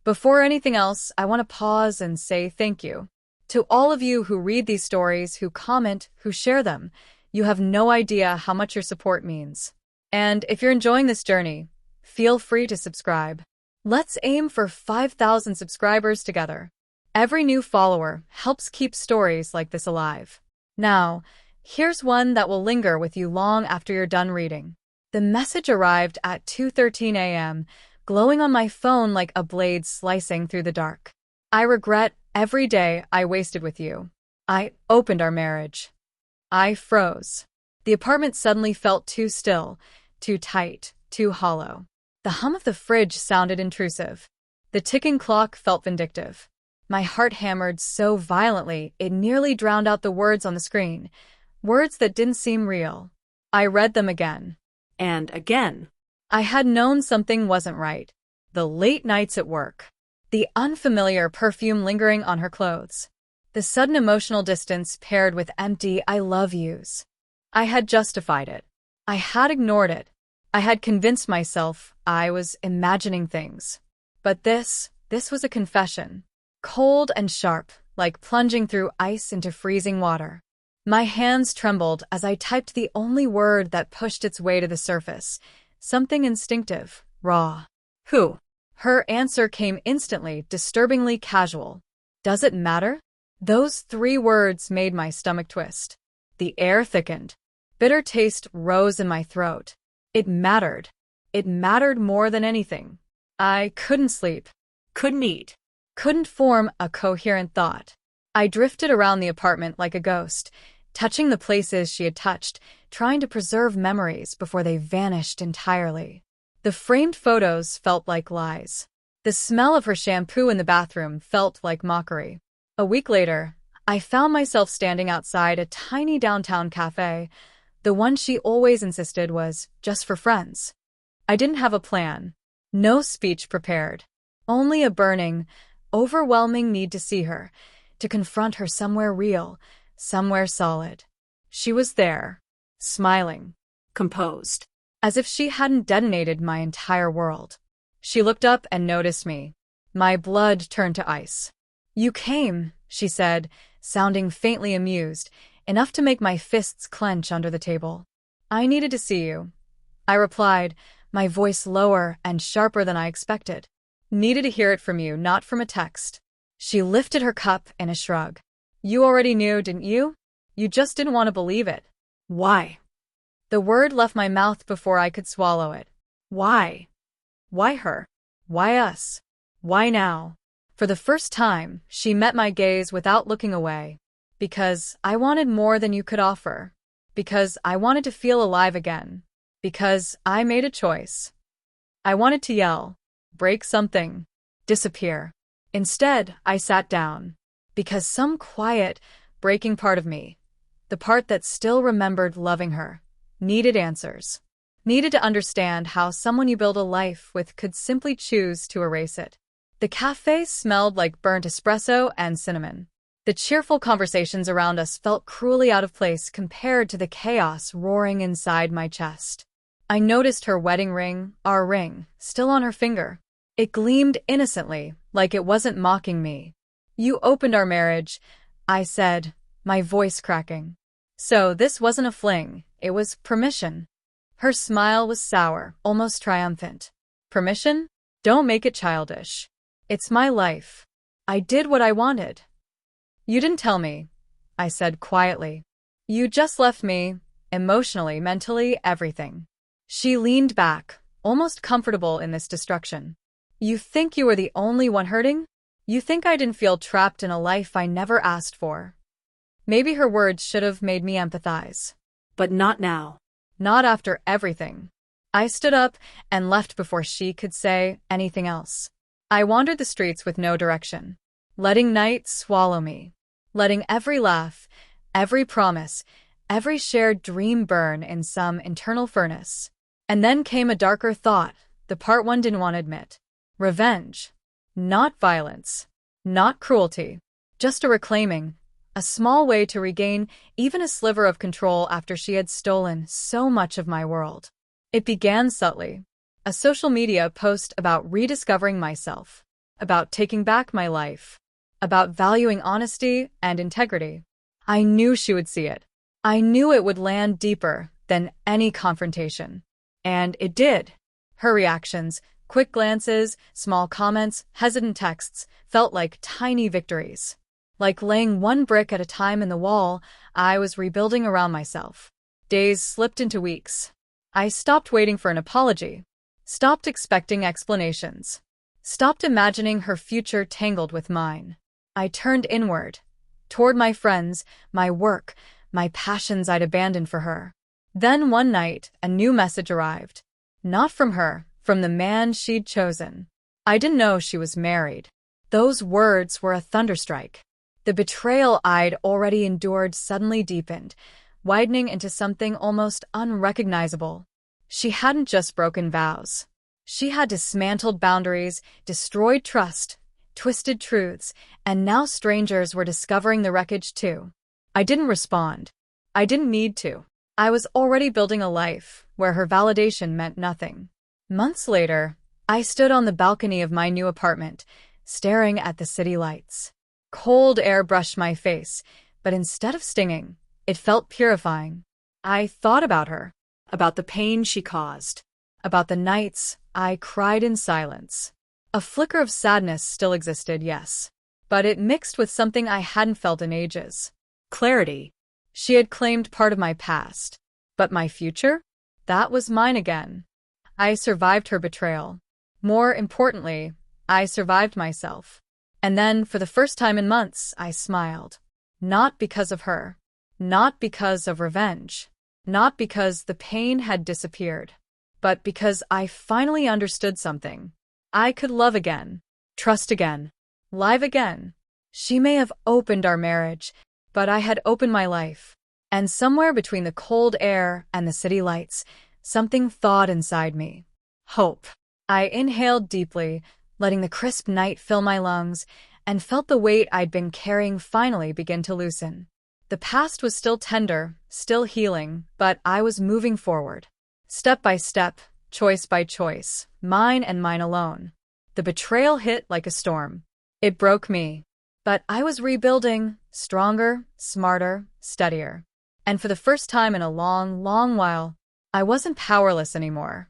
Before anything else, I want to pause and say thank you. To all of you who read these stories, who comment, who share them, you have no idea how much your support means. And if you're enjoying this journey, feel free to subscribe. Let's aim for 5,000 subscribers together. Every new follower helps keep stories like this alive. Now, here's one that will linger with you long after you're done reading. The message arrived at 2:13 a.m., glowing on my phone like a blade slicing through the dark. I regret every day I wasted with you. I opened our marriage. I froze. The apartment suddenly felt too still, too tight, too hollow. The hum of the fridge sounded intrusive. The ticking clock felt vindictive. My heart hammered so violently it nearly drowned out the words on the screen, words that didn't seem real. I read them again. And again. I had known something wasn't right. The late nights at work. The unfamiliar perfume lingering on her clothes. The sudden emotional distance paired with empty I love yous. I had justified it. I had ignored it. I had convinced myself I was imagining things. But this was a confession. Cold and sharp, like plunging through ice into freezing water. My hands trembled as I typed the only word that pushed its way to the surface. Something instinctive, raw. Who? Her answer came instantly, disturbingly casual. Does it matter? Those 3 words made my stomach twist. The air thickened. Bitter taste rose in my throat. It mattered. It mattered more than anything. I couldn't sleep. Couldn't eat. Couldn't form a coherent thought. I drifted around the apartment like a ghost, touching the places she had touched, trying to preserve memories before they vanished entirely. The framed photos felt like lies. The smell of her shampoo in the bathroom felt like mockery. A week later, I found myself standing outside a tiny downtown cafe, the one she always insisted was just for friends. I didn't have a plan. No speech prepared. Only a burning, overwhelming need to see her, to confront her somewhere real, somewhere solid. She was there, smiling, composed, as if she hadn't detonated my entire world. She looked up and noticed me. My blood turned to ice. "You came," she said, sounding faintly amused, enough to make my fists clench under the table. "I needed to see you," I replied, my voice lower and sharper than I expected. "Needed to hear it from you, not from a text." She lifted her cup in a shrug. "You already knew, didn't you? You just didn't want to believe it." Why? The word left my mouth before I could swallow it. Why? Why her? Why us? Why now? For the first time, she met my gaze without looking away. Because I wanted more than you could offer. Because I wanted to feel alive again. Because I made a choice. I wanted to yell, break something, disappear. Instead, I sat down. Because some quiet, breaking part of me, the part that still remembered loving her, needed answers. Needed to understand how someone you build a life with could simply choose to erase it. The cafe smelled like burnt espresso and cinnamon. The cheerful conversations around us felt cruelly out of place compared to the chaos roaring inside my chest. I noticed her wedding ring, our ring, still on her finger. It gleamed innocently, like it wasn't mocking me. "You opened our marriage," I said, my voice cracking. So this wasn't a fling, it was permission. Her smile was sour, almost triumphant. "Permission? Don't make it childish. It's my life. I did what I wanted." "You didn't tell me," I said quietly. "You just left me, emotionally, mentally, everything." She leaned back, almost comfortable in this destruction. "You think you were the only one hurting? You think I didn't feel trapped in a life I never asked for?" Maybe her words should have made me empathize. But not now. Not after everything. I stood up and left before she could say anything else. I wandered the streets with no direction, letting night swallow me, letting every laugh, every promise, every shared dream burn in some internal furnace. And then came a darker thought, the part one didn't want to admit. Revenge. Not violence. Not cruelty. Just a reclaiming. A small way to regain even a sliver of control after she had stolen so much of my world. It began subtly. A social media post about rediscovering myself. about taking back my life, about valuing honesty and integrity. I knew she would see it. I knew it would land deeper than any confrontation. And it did. Her reactions, quick glances, small comments, hesitant texts, felt like tiny victories. Like laying one brick at a time in the wall, I was rebuilding around myself. Days slipped into weeks. I stopped waiting for an apology, stopped expecting explanations, stopped imagining her future tangled with mine. I turned inward, toward my friends, my work, my passions I'd abandoned for her. Then one night, a new message arrived. Not from her, from the man she'd chosen. I didn't know she was married. Those words were a thunderstrike. The betrayal I'd already endured suddenly deepened, widening into something almost unrecognizable. She hadn't just broken vows. She had dismantled boundaries, destroyed trust, twisted truths, and now strangers were discovering the wreckage too. I didn't respond. I didn't need to. I was already building a life where her validation meant nothing. Months later, I stood on the balcony of my new apartment, staring at the city lights. Cold air brushed my face, but instead of stinging, it felt purifying. I thought about her, about the pain she caused, about the nights I cried in silence. A flicker of sadness still existed, yes, but it mixed with something I hadn't felt in ages. Clarity. She had claimed part of my past, but my future? That was mine again. I survived her betrayal. More importantly, I survived myself. And then, for the first time in months, I smiled. Not because of her. Not because of revenge. Not because the pain had disappeared. But because I finally understood something. I could love again. Trust again. Live again. She may have opened our marriage, but I had opened my life. And somewhere between the cold air and the city lights, something thawed inside me. Hope. I inhaled deeply, letting the crisp night fill my lungs, and felt the weight I'd been carrying finally begin to loosen. The past was still tender, still healing, but I was moving forward. Step by step, choice by choice, mine and mine alone. The betrayal hit like a storm. It broke me. But I was rebuilding, stronger, smarter, steadier. And for the first time in a long, long while, I wasn't powerless anymore.